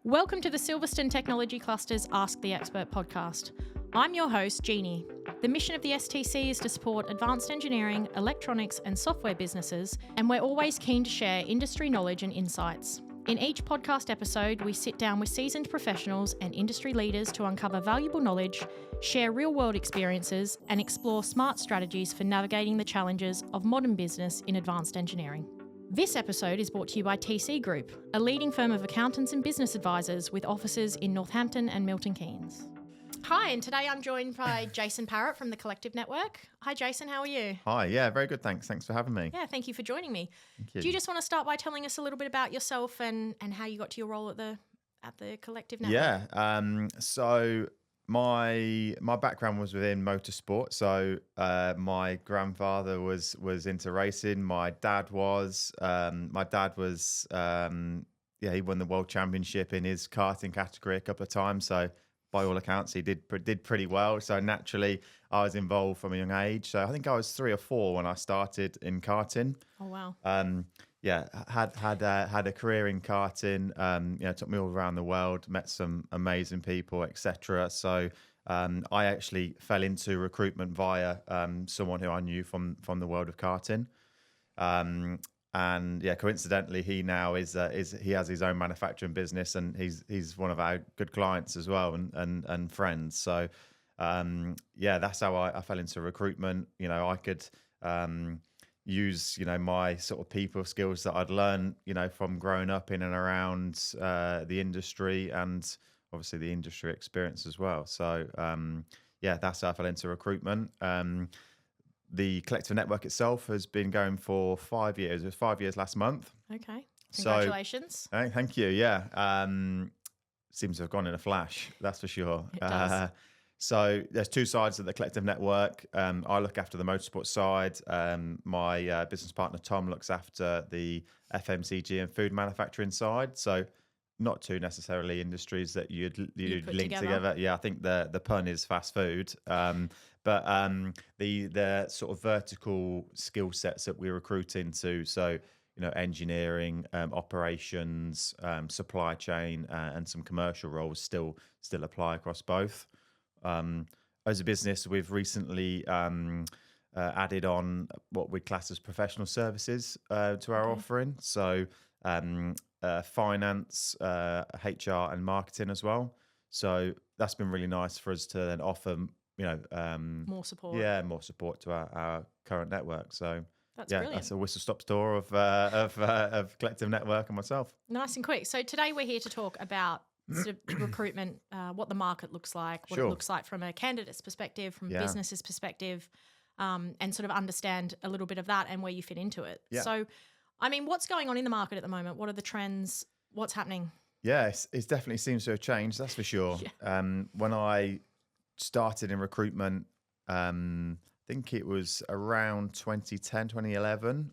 Welcome to the Silverstone Technology Cluster's Ask the Expert podcast. I'm your host, Jeannie. The mission of the STC is to support advanced engineering, electronics, and software businesses, and we're always keen to share industry knowledge and insights. In each podcast episode, we sit down with seasoned professionals and industry leaders to uncover valuable knowledge, share real-world experiences, and explore smart strategies for navigating the challenges of modern business in advanced engineering. This episode is brought to you by TC Group, a leading firm of accountants and business advisors with offices in Northampton and Milton Keynes. Hi, and today I'm joined by Jason Parrott from the Collective Network. Hi, Jason, how are you? Hi, yeah, very good, thanks. Thanks for having me. Yeah, thank you for joining me. Thank you. Do you just want to start by telling us a little bit about yourself and how you got to your role at the Collective Network? Yeah, so my background was within motorsport. So my grandfather was into racing. My dad was. He won the world championship in his karting category a couple of times. So by all accounts, he did pretty well. So naturally, I was involved from a young age. So I think I was 3 or 4 when I started in karting. Oh wow. Yeah, had a career in karting. Took me all around the world, met some amazing people, etc. So I actually fell into recruitment via someone who I knew from the world of karting. And yeah, coincidentally, he now he has his own manufacturing business, and he's one of our good clients as well, and friends. So that's how I fell into recruitment. I could use my sort of people skills that I'd learned from growing up in and around the industry, and obviously the industry experience as well. So that's how I fell into recruitment. The Collective Network itself has been going for 5 years. It was 5 years last month. Okay, congratulations. So, thank you. Yeah, seems to have gone in a flash, that's for sure. It does. So there's 2 sides of the Collective Network. I look after the motorsport side. My business partner, Tom, looks after the FMCG and food manufacturing side. So not 2 necessarily industries that you'd link together. Yeah, I think the pun is fast food. But the sort of vertical skill sets that we recruit into, so engineering, operations, supply chain, and some commercial roles still apply across both. As a business, we've recently added on what we class as professional services to our offering. So finance, HR, and marketing as well. So that's been really nice for us to then offer, more support. Yeah, more support to our current network. So That's brilliant. That's a whistle-stop tour of Collective Network and myself. Nice and quick. So today we're here to talk about sort of recruitment, what the market looks like, what Sure. it looks like from a candidate's perspective, from a Yeah. business's perspective, and sort of understand a little bit of that and where you fit into it. Yeah. So, I mean, what's going on in the market at the moment? What are the trends? What's happening? Yeah, it definitely seems to have changed, that's for sure. When I started in recruitment, I think it was around 2010, 2011.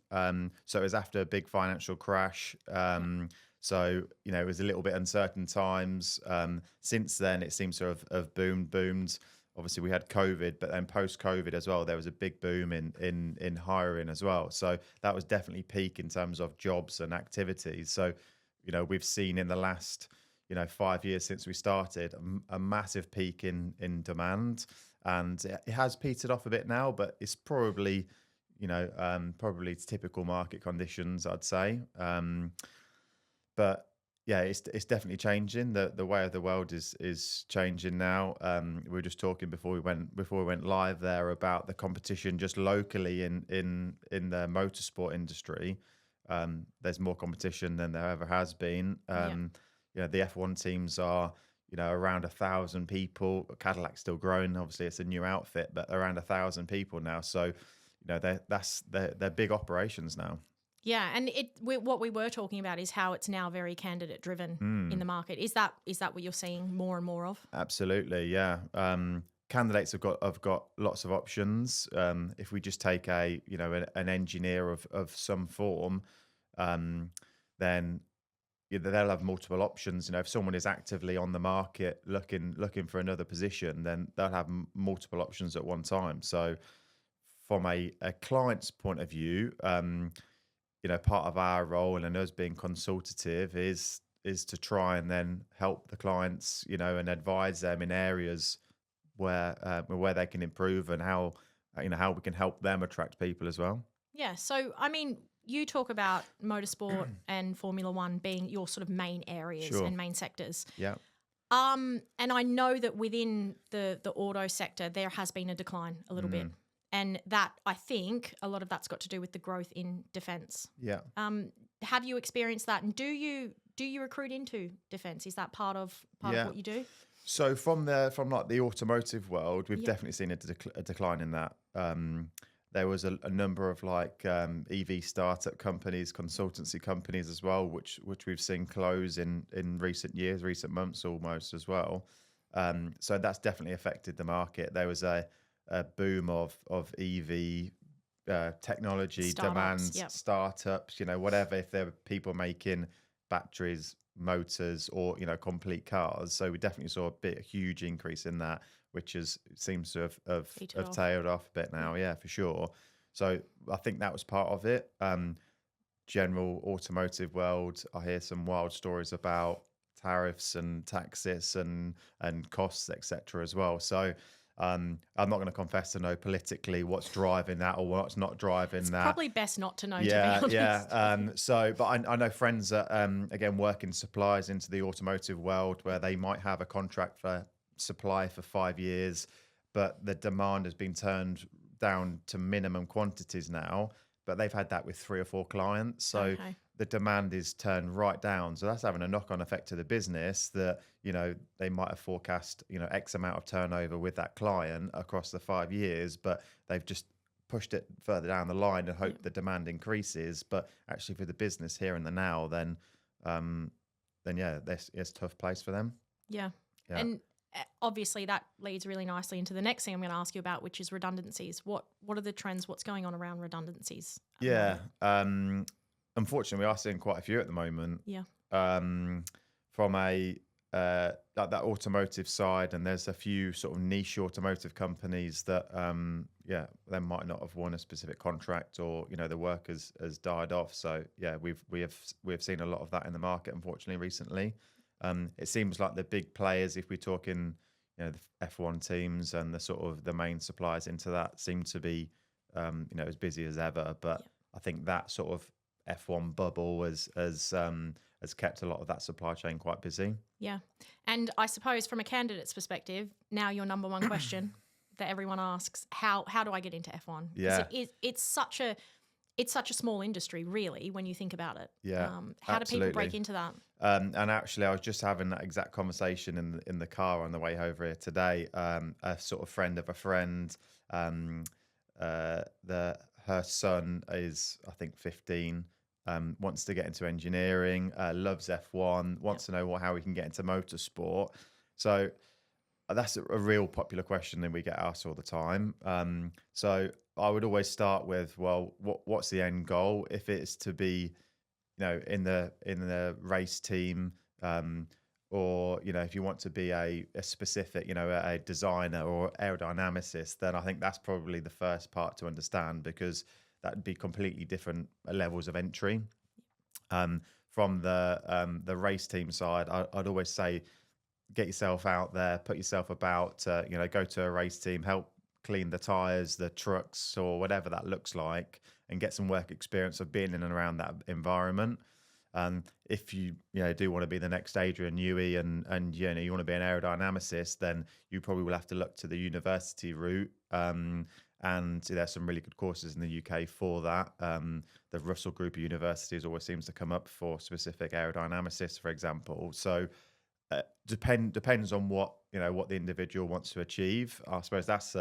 So it was after a big financial crash. So, it was a little bit uncertain times. Since then, it seems to have boomed. Obviously, we had COVID, but then post-COVID as well, there was a big boom in hiring as well. So that was definitely peak in terms of jobs and activities. So, we've seen in the last, 5 years since we started, a massive peak in demand. And it has petered off a bit now, but it's probably, probably typical market conditions, I'd say. But yeah, it's definitely changing. The way of the world is changing now. We were just talking before we went live there about the competition just locally in the motorsport industry. There's more competition than there ever has been. The F1 teams are around 1,000 people. Cadillac's still growing. Obviously, it's a new outfit, but around 1,000 people now. So they're big operations now. Yeah, and what we were talking about is how it's now very candidate driven in the market. Is that what you're seeing more and more of? Absolutely, yeah. Candidates have got lots of options. If we just take an engineer of some form, then they'll have multiple options. If someone is actively on the market looking for another position, then they'll have multiple options at one time. So from a client's point of view, part of our role and us being consultative is is to try and then help the clients, and advise them in areas where they can improve, and how how we can help them attract people as well. Yeah. So, I mean, you talk about motorsport and Formula One being your sort of main areas Sure. and main sectors. Yeah. And I know that within the auto sector, there has been a decline a little bit. And that, I think, a lot of that's got to do with the growth in defence. Yeah. Have you experienced that? And do you recruit into defence? Is that part of what you do? So from like the automotive world, we've definitely seen a decline in that. There was a number of like EV startup companies, consultancy companies as well, which we've seen close in recent years, recent months almost as well. So that's definitely affected the market. There was a boom of EV technology demands, startups, whatever. If there were people making batteries, motors, or complete cars, so we definitely saw a huge increase in that, which seems to have tailed off a bit now. Yeah, for sure. So I think that was part of it. General automotive world, I hear some wild stories about tariffs and taxes and costs, etc. as well. So I'm not going to confess to know politically what's driving that or what's not driving that. Probably best not to know, to be honest. Yeah. But I know friends that, again, work in supplies into the automotive world, where they might have a contract for supply for 5 years, but the demand has been turned down to minimum quantities now. But they've had that with 3 or 4 clients. So the demand is turned right down. So that's having a knock-on effect to the business, that, they might have forecast, X amount of turnover with that client across the 5 years, but they've just pushed it further down the line and hope the demand increases. But actually for the business here and the now, then it's a tough place for them. Yeah. And obviously that leads really nicely into the next thing I'm going to ask you about, which is redundancies. What are the trends? What's going on around redundancies? Unfortunately, we are seeing quite a few at the moment. Yeah. From like that automotive side, and there's a few sort of niche automotive companies that they might not have won a specific contract, or the work has died off. So we have seen a lot of that in the market, unfortunately, recently. It seems like the big players, if we're talking the F1 teams and the sort of the main suppliers into that, seem to be as busy as ever. But I think that sort of F1 bubble has kept a lot of that supply chain quite busy. Yeah. And I suppose from a candidate's perspective, now your number one question that everyone asks, how do I get into F1? Yeah. It's such a small industry, really, when you think about it. Yeah. How do people break into that? And actually, I was just having that exact conversation in the car on the way over here today. A sort of friend of a friend, her son is, I think, 15. Wants to get into engineering, loves F1, wants to know how we can get into motorsport. So that's a real popular question that we get asked all the time. So I would always start with, well, what's the end goal? If it's to be, in the race team, or if you want to be a specific, a designer or aerodynamicist, then I think that's probably the first part to understand, because that would be completely different levels of entry. From the race team side, I'd always say, get yourself out there, put yourself about, go to a race team, help clean the tires, the trucks, or whatever that looks like, and get some work experience of being in and around that environment. If you do want to be the next Adrian Newey and you want to be an aerodynamicist, then you probably will have to look to the university route. And there's some really good courses in the UK for that. The Russell Group of universities always seems to come up for specific aerodynamicists, for example. So depends on what the individual wants to achieve. I suppose that's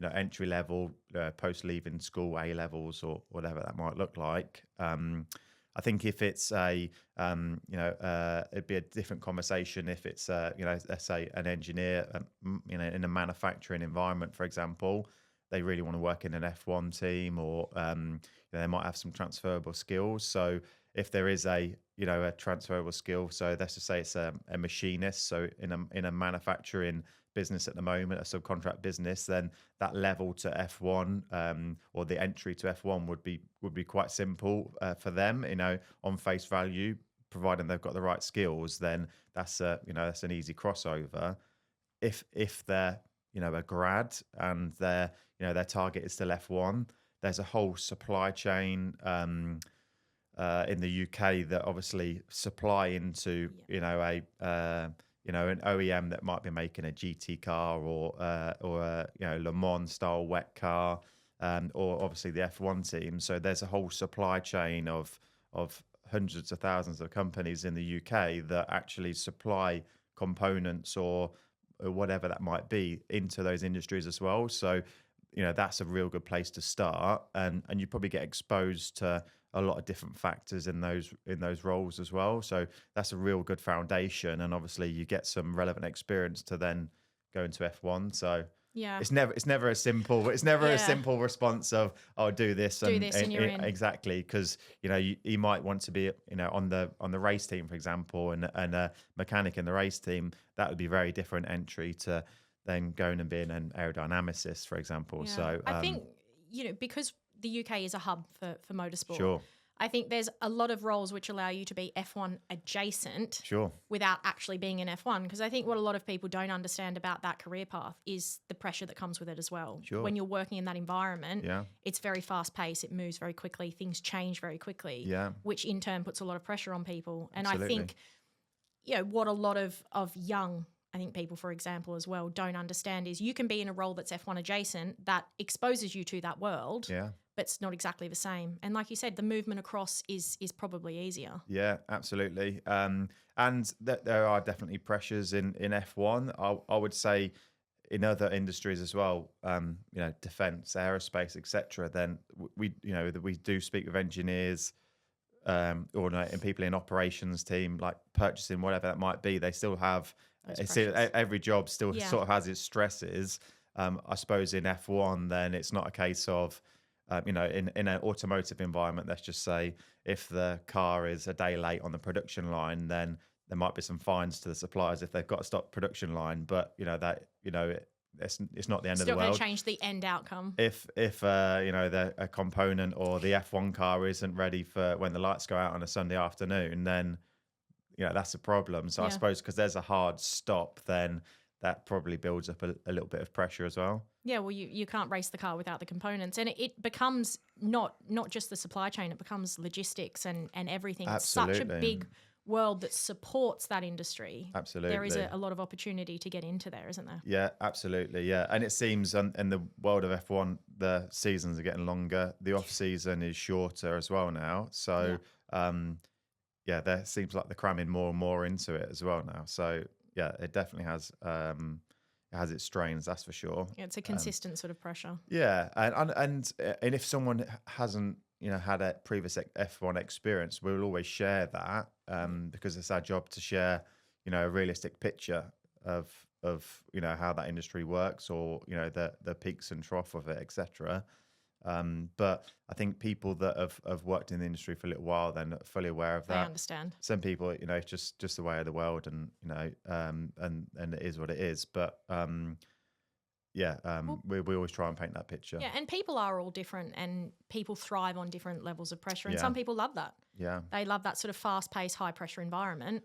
entry level, post leaving school, A levels, or whatever that might look like. I think if it's it'd be a different conversation if it's let's say an engineer, in a manufacturing environment, for example. They really want to work in an F1 team, or they might have some transferable skills. So if there is a transferable skill, so let's just say it's a machinist, so in a manufacturing business at the moment, a subcontract business, then that level to F1, or the entry to F1 would be quite simple for them, on face value. providing they've got the right skills, then that's that's an easy crossover. If they're a grad and their target is still F1, there's a whole supply chain in the UK that obviously supply into an OEM that might be making a GT car or a Le Mans style wet car, or obviously the F1 team. So there's a whole supply chain of hundreds of thousands of companies in the UK that actually supply components or whatever that might be into those industries as well. So that's a real good place to start, and you probably get exposed to a lot of different factors in those roles as well. So that's a real good foundation, and obviously you get some relevant experience to then go into F1. So it's never a simple response of do this and you're in. Exactly, because you might want to be on the race team, for example, and a mechanic in the race team. That would be very different entry to then going and being an aerodynamicist, for example. Yeah. So I think because the UK is a hub for motorsport. Sure. I think there's a lot of roles which allow you to be F1 adjacent without actually being in F1. Because I think what a lot of people don't understand about that career path is the pressure that comes with it as well. Sure. When you're working in that environment, it's very fast paced, it moves very quickly, things change very quickly, which in turn puts a lot of pressure on people. And Absolutely. I think, what a lot of young people, for example, as well, don't understand is you can be in a role that's F1 adjacent that exposes you to that world, but it's not exactly the same. And like you said, the movement across is probably easier. Yeah, absolutely. And there are definitely pressures in F1. I would say in other industries as well, defence, aerospace, etc. Then we do speak with engineers, and people in operations team, like purchasing, whatever that might be. They still have. Every job still sort of has its stresses. I suppose in F1, then it's not a case of, in an automotive environment, let's just say if the car is a day late on the production line, then there might be some fines to the suppliers if they've got to stop production line. But it's not the end of the world. Still going to change the end outcome. If a component or the F1 car isn't ready for when the lights go out on a Sunday afternoon, then that's a problem. So I suppose because there's a hard stop, then that probably builds up a little bit of pressure as well. Yeah, well, you can't race the car without the components. And it becomes not just the supply chain, it becomes logistics and everything. Absolutely. It's such a big world that supports that industry. Absolutely. There is a lot of opportunity to get into there, isn't there? Yeah, absolutely. Yeah. And it seems in the world of F1, the seasons are getting longer. The off season is shorter as well now. So, there seems like they're cramming more and more into it as well now. So yeah, it definitely has its strains, that's for sure. Yeah, it's a consistent sort of pressure. Yeah, and if someone hasn't had a previous F1 experience, we'll always share that because it's our job to share a realistic picture of how that industry works, or the peaks and trough of it, etc. But I think people that have worked in the industry for a little while then are fully aware of that. I understand. Some people, it's just the way of the world, and and it is what it is. But we always try and paint that picture. Yeah, and people are all different, and people thrive on different levels of pressure, and some people love that. Yeah, they love that sort of fast-paced, high-pressure environment,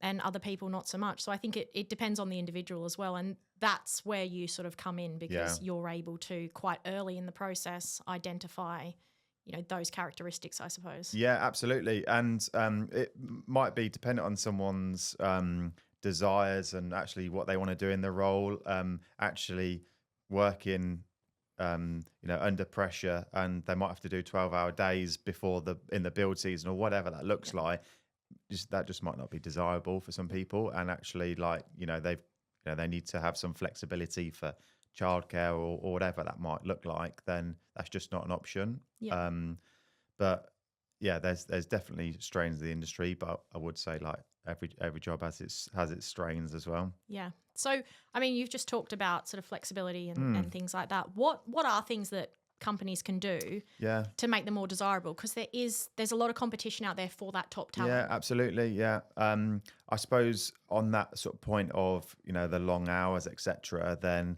and other people not so much. So I think it depends on the individual as well, and that's where you sort of come in, because you're able to quite early in the process identify those characteristics, I suppose. Yeah, absolutely. And it might be dependent on someone's desires and actually what they want to do in the role, actually working under pressure, and they might have to do 12-hour days before in the build season or whatever that looks like. That just might not be desirable for some people, and actually they need to have some flexibility for childcare or whatever that might look like. Then that's just not an option. Yeah. But yeah, there's definitely strains of the industry, but I would say like every job has its strains as well. Yeah. So I mean, you've just talked about sort of flexibility and things like that. What are things that companies can do to make them more desirable? Because there's a lot of competition out there for that top talent. Yeah, absolutely. Yeah. I suppose on that sort of point of the long hours, etc., then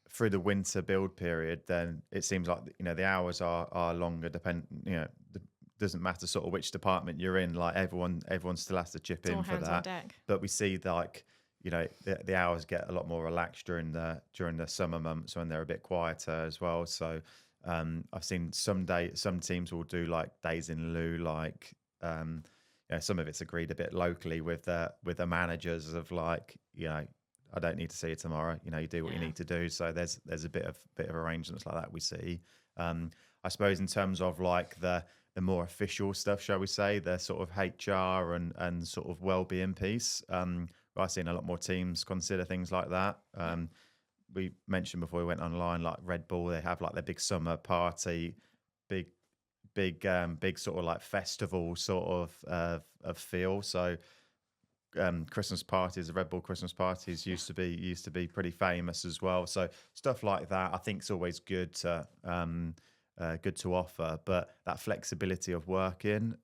through the winter build period, then it seems like the hours are longer, doesn't matter sort of which department you're in. Like everyone still has to chip in for hands on that. deck. But we see like, you know, the hours get a lot more relaxed during the summer months when they're a bit quieter as well. So I've seen some teams will do like days in lieu, like you know, some of it's agreed a bit locally with the managers of like, you know, I don't need to see you tomorrow. You know, you do what you need to do. So there's a bit of arrangements like that we see. I suppose in terms of like the more official stuff, shall we say, the sort of HR and sort of well-being piece. I've seen a lot more teams consider things like that. We mentioned before we went online, like Red Bull, they have like their big summer party, big sort of like festival sort of feel. So Christmas parties, the Red Bull Christmas parties used to be pretty famous as well. So stuff like that, I think, is always good to offer. But that flexibility of working,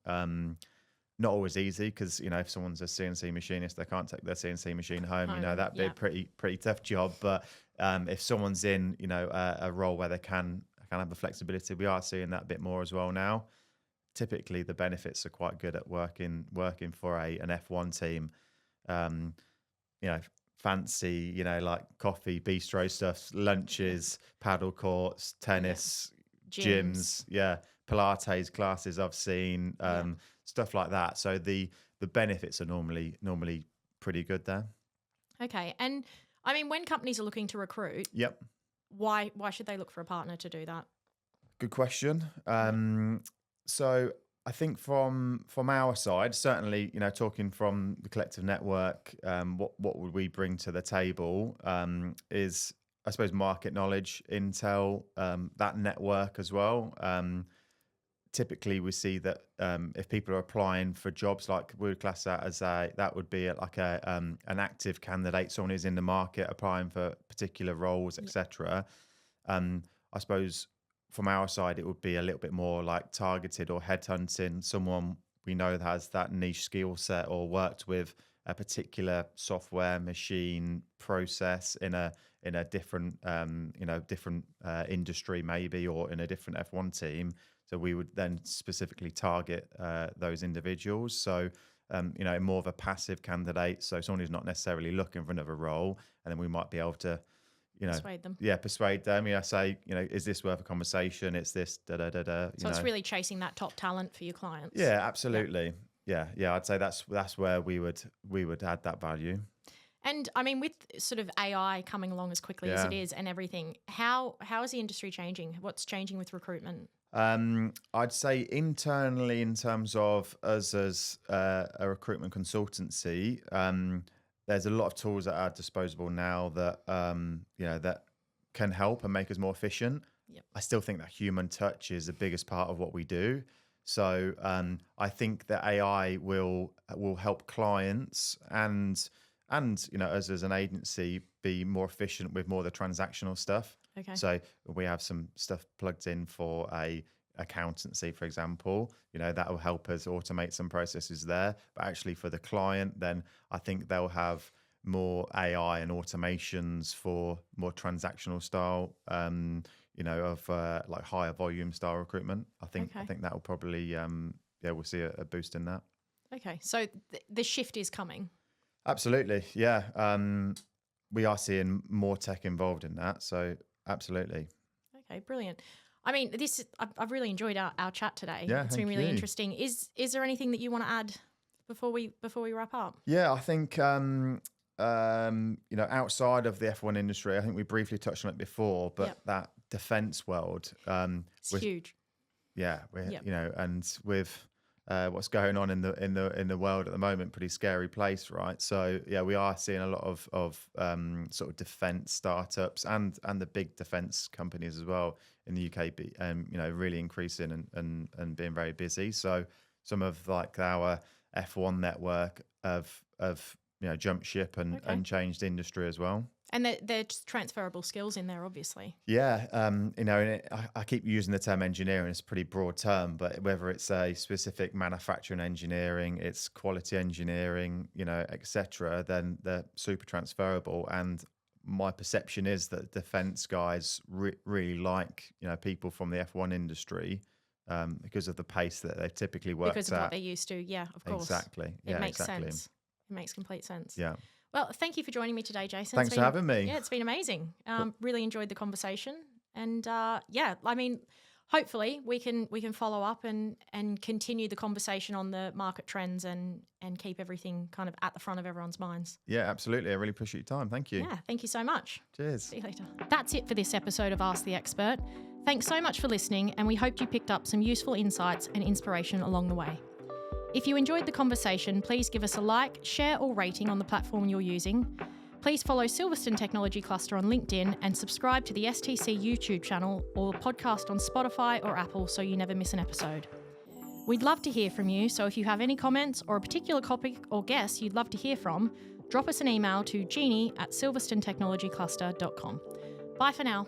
not always easy, because you know, if someone's a CNC machinist, they can't take their CNC machine home. You know, that'd be a pretty tough job. But if someone's in, you know, a role where they can have the flexibility, we are seeing that a bit more as well now. Typically, the benefits are quite good at working for an F1 team. You know, fancy, you know, like coffee, bistro stuff, lunches, paddle courts, tennis, gyms, Pilates classes I've seen, stuff like that. So the benefits are normally pretty good there. Okay. And I mean, when companies are looking to recruit, why should they look for a partner to do that? Good question. So I think from our side, certainly, you know, talking from the collective network, what would we bring to the table is, I suppose, market knowledge, intel, that network as well. Typically, we see that if people are applying for jobs, like we would class that as that would be like an active candidate, someone who's in the market applying for particular roles, etc. I suppose from our side, it would be a little bit more like targeted or headhunting someone we know that has that niche skill set or worked with a particular software, machine, process in a different different industry maybe, or in a different F1 team. So we would then specifically target those individuals. So you know, more of a passive candidate, so someone who's not necessarily looking for another role, and then we might be able to, you know, persuade them. You know, say, you know, is this worth a conversation? It's this So it's really chasing that top talent for your clients. Yeah, absolutely. Yeah. I'd say that's where we would add that value. And I mean, with sort of AI coming along as quickly as it is and everything, how is the industry changing? What's changing with recruitment? I'd say internally, in terms of us as a recruitment consultancy, there's a lot of tools at our disposal now that you know, that can help and make us more efficient. I still think that human touch is the biggest part of what we do. So I think that AI will help clients and you know, us as an agency be more efficient with more of the transactional stuff. Okay. So we have some stuff plugged in for a accountancy, for example, you know, that will help us automate some processes there. But actually for the client, then I think they'll have more AI and automations for more transactional style, you know, of like higher volume style recruitment. I think that will probably, we'll see a boost in that. Okay. So the shift is coming. Absolutely. Yeah. We are seeing more tech involved in that. So absolutely. Okay, brilliant. I mean, I've really enjoyed our chat today. Yeah, it's been really interesting. Is there anything that you want to add before we wrap up? Yeah, I think you know, outside of the F1 industry, I think we briefly touched on it before, but that defence world, it's huge. Yeah, you know, and with what's going on in the world at the moment, pretty scary place, right? So yeah, we are seeing a lot of sort of defence startups and the big defence companies as well in the UK, you know, really increasing and being very busy. So some of like our F1 network of you know, jumped ship and changed industry as well. And they're just transferable skills in there, obviously. Yeah, you know, and I keep using the term engineering. It's a pretty broad term, but whether it's a specific manufacturing engineering, it's quality engineering, you know, etc., then they're super transferable. And my perception is that defence guys really like, you know, people from the F1 industry, because of the pace that they've typically worked because of at. what they're used to. Yeah, of course. Exactly. It makes sense. It makes complete sense. Yeah. Well, thank you for joining me today, Jason. Thanks for having me. Yeah, it's been amazing. Really enjoyed the conversation. And hopefully we can follow up and continue the conversation on the market trends and keep everything kind of at the front of everyone's minds. Yeah, absolutely. I really appreciate your time. Thank you. Yeah, thank you so much. Cheers. See you later. That's it for this episode of Ask the Expert. Thanks so much for listening, and we hope you picked up some useful insights and inspiration along the way. If you enjoyed the conversation, please give us a like, share or rating on the platform you're using. Please follow Silverstone Technology Cluster on LinkedIn and subscribe to the STC YouTube channel or podcast on Spotify or Apple so you never miss an episode. We'd love to hear from you, so if you have any comments or a particular topic or guest you'd love to hear from, drop us an email to jeannie@silverstonetechnologycluster.com. Bye for now.